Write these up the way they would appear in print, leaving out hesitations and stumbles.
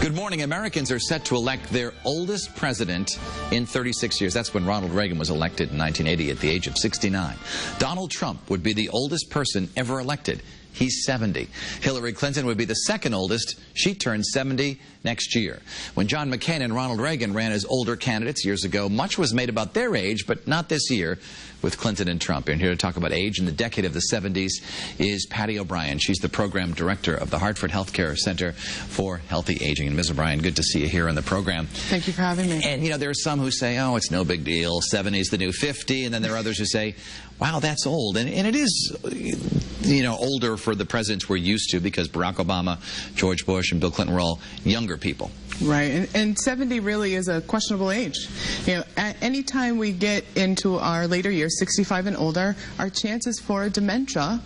Good morning. Americans are set to elect their oldest president in 36 years. That's when Ronald Reagan was elected in 1980 at the age of 69. Donald Trump would be the oldest person ever elected. He's 70. Hilary Clinton would be the second oldest. She turns 70 next year. When John McCain and Ronald Reagan ran as older candidates years ago, much was made about their age, but not this year with Clinton and Trump. And here to talk about age in the decade of the 70s is Patty O'Brien. She's the program director of the Hartford Healthcare Center for Healthy Aging. And Ms. O'Brien, good to see you here on the program. Thank you for having me. And, you know, there are some who say, oh, it's no big deal. 70 is the new 50. And then there are others who say, wow, that's old. And it is, you know, older for the presidents we're used to because Barack Obama, George Bush, and Bill Clinton were all younger people. Right, and 70 really is a questionable age. You know, at any time we get into our later years, 65 and older, our chances for dementia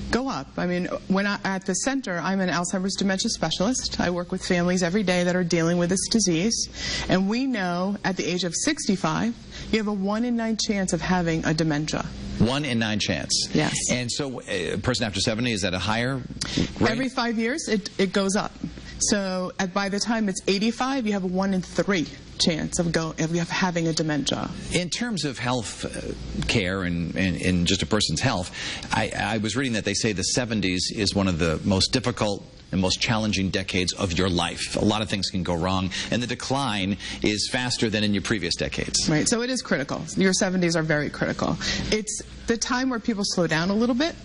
go up. I mean, when at the center, I'm an Alzheimer's dementia specialist. I work with families every day that are dealing with this disease, and we know at the age of 65, you have a 1 in 9 chance of having a dementia. 1 in 9 chance. Yes. And so a person after 70, is that a higher rate? Every 5 years, it goes up. So by the time it's 85, you have a 1 in 3 chance of having a dementia. In terms of health care and just a person's health, I was reading that they say the 70s is one of the most difficult and most challenging decades of your life. A lot of things can go wrong, and the decline is faster than in your previous decades. Right, so it is critical. Your 70s are very critical. It's the time where people slow down a little bit.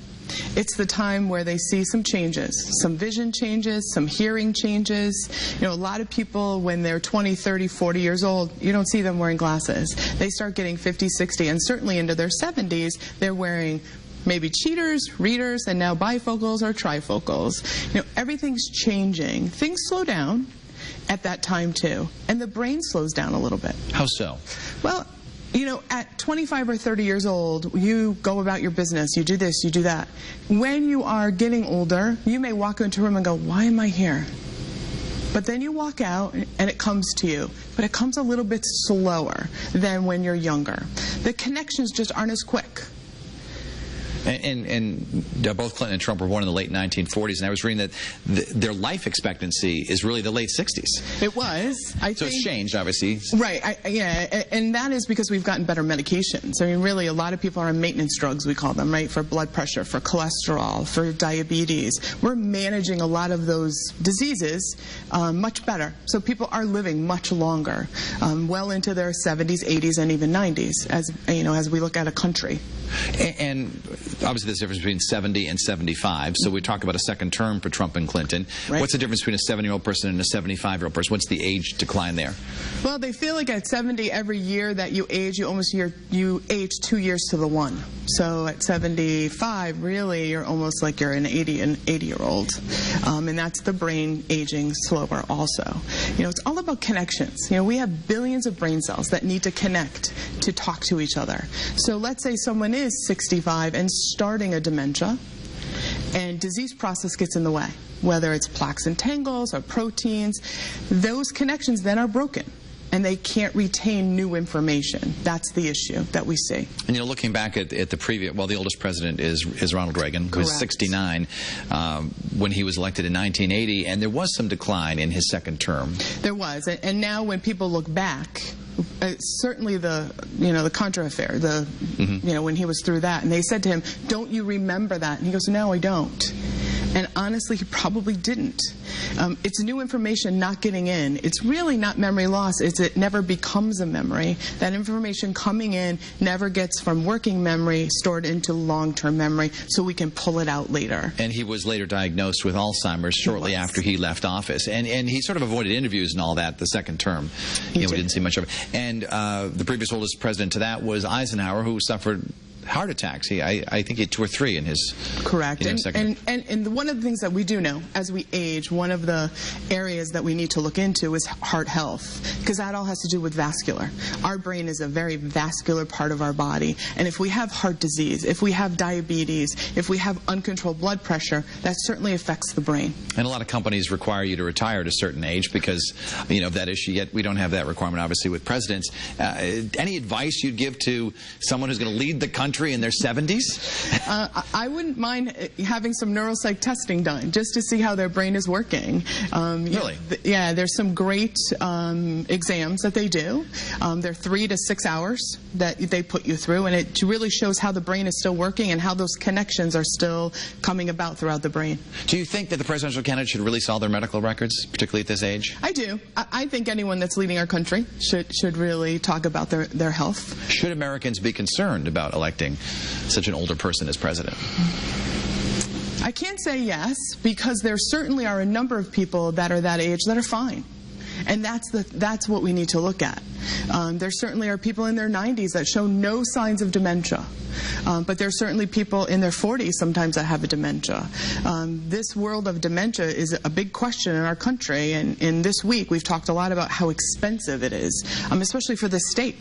It's the time where they see some changes, some vision changes, some hearing changes. You know, a lot of people, when they're 20, 30, 40 years old, you don't see them wearing glasses. They start getting 50, 60, and certainly into their 70s, they're wearing maybe cheaters, readers, and now bifocals or trifocals. You know, everything's changing. Things slow down at that time, too. And the brain slows down a little bit. How so? Well, you know, at 25 or 30 years old, you go about your business, you do this, you do that. When you are getting older, you may walk into a room and go, why am I here? But then you walk out and it comes to you. But it comes a little bit slower than when you're younger. The connections just aren't as quick. And both Clinton and Trump were born in the late 1940s, and I was reading that their life expectancy is really the late 60s. It was. So it's changed, obviously. Right. Yeah, and that is because we've gotten better medications. I mean, really, a lot of people are on maintenance drugs, we call them, right, for blood pressure, for cholesterol, for diabetes. We're managing a lot of those diseases much better. So people are living much longer, well into their 70s, 80s, and even 90s, as you know, as we look at a country. And obviously there's a difference between 70 and 75, so we talk about a second term for Trump and Clinton. Right. What's the difference between a 70-year-old person and a 75-year-old person? What's the age decline there? Well, they feel like at 70, every year that you age, you age 2 years to the one. So at 75, really, you're almost like you're an 80-year-old. And that's the brain aging slower also. You know, it's all about connections. You know, we have billions of brain cells that need to connect to talk to each other. So let's say someone is 65 and starting a dementia, and disease process gets in the way, whether it's plaques and tangles or proteins. Those connections then are broken, and they can't retain new information. That's the issue that we see. And, you know, looking back at the previous, well, the oldest president is Ronald Reagan, who was 69 when he was elected in 1980, and there was some decline in his second term. There was, and now when people look back, certainly the Contra affair, you know, when he was through that, and they said to him, don't you remember that? And he goes, no, I don't. And honestly, he probably didn't. It's new information not getting in. It's really not memory loss. It never becomes a memory. That information coming in never gets from working memory stored into long-term memory, so we can pull it out later. And he was later diagnosed with Alzheimer's shortly after he left office. And he sort of avoided interviews and all that the second term. We didn't see much of it. And the previous oldest president to that was Eisenhower, who suffered heart attacks. I think he had 2 or 3 in his correct. And one of the things that we do know as we age, one of the areas that we need to look into is heart health, because that all has to do with vascular. Our brain is a very vascular part of our body, and if we have heart disease, if we have diabetes, if we have uncontrolled blood pressure, that certainly affects the brain. And a lot of companies require you to retire at a certain age because, you know, of that issue. Yet we don't have that requirement, obviously, with presidents. Any advice you'd give to someone who's going to lead the country country in their 70s? I wouldn't mind having some neuropsych testing done just to see how their brain is working. Really? Yeah, there's some great exams that they do. They're 3 to 6 hours that they put you through, and it really shows how the brain is still working and how those connections are still coming about throughout the brain. Do you think that the presidential candidate should release all their medical records, particularly at this age? I do. I think anyone that's leading our country should really talk about their health. Should Americans be concerned about electing such an older person as president? I can't say yes, because there certainly are a number of people that are that age that are fine. And that's what we need to look at. There certainly are people in their 90s that show no signs of dementia. But there's certainly people in their 40s sometimes that have a dementia. This world of dementia is a big question in our country. And in this week, we've talked a lot about how expensive it is, especially for the state.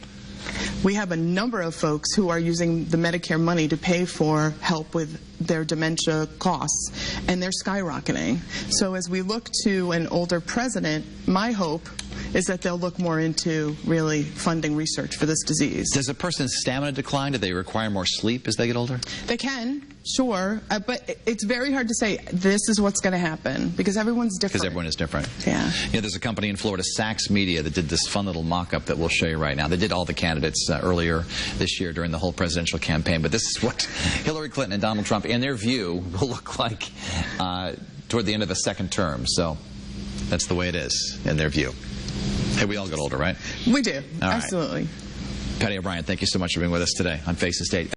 We have a number of folks who are using the Medicare money to pay for help with their dementia costs, and they're skyrocketing. So as we look to an older president, my hope is that they'll look more into really funding research for this disease. Does a person's stamina decline? Do they require more sleep as they get older? They can, sure, but it's very hard to say this is what's going to happen, because everyone's different. Because everyone is different. Yeah. There's a company in Florida, Saks Media, that did this fun little mock-up that we'll show you right now. They did all the candidates earlier this year during the whole presidential campaign, but this is what Hillary Clinton and Donald Trump, in their view, will look like toward the end of the second term. So that's the way it is, in their view. Hey, we all get older, right? We do. All right. Absolutely. Patty O'Brien, thank you so much for being with us today on Face the State.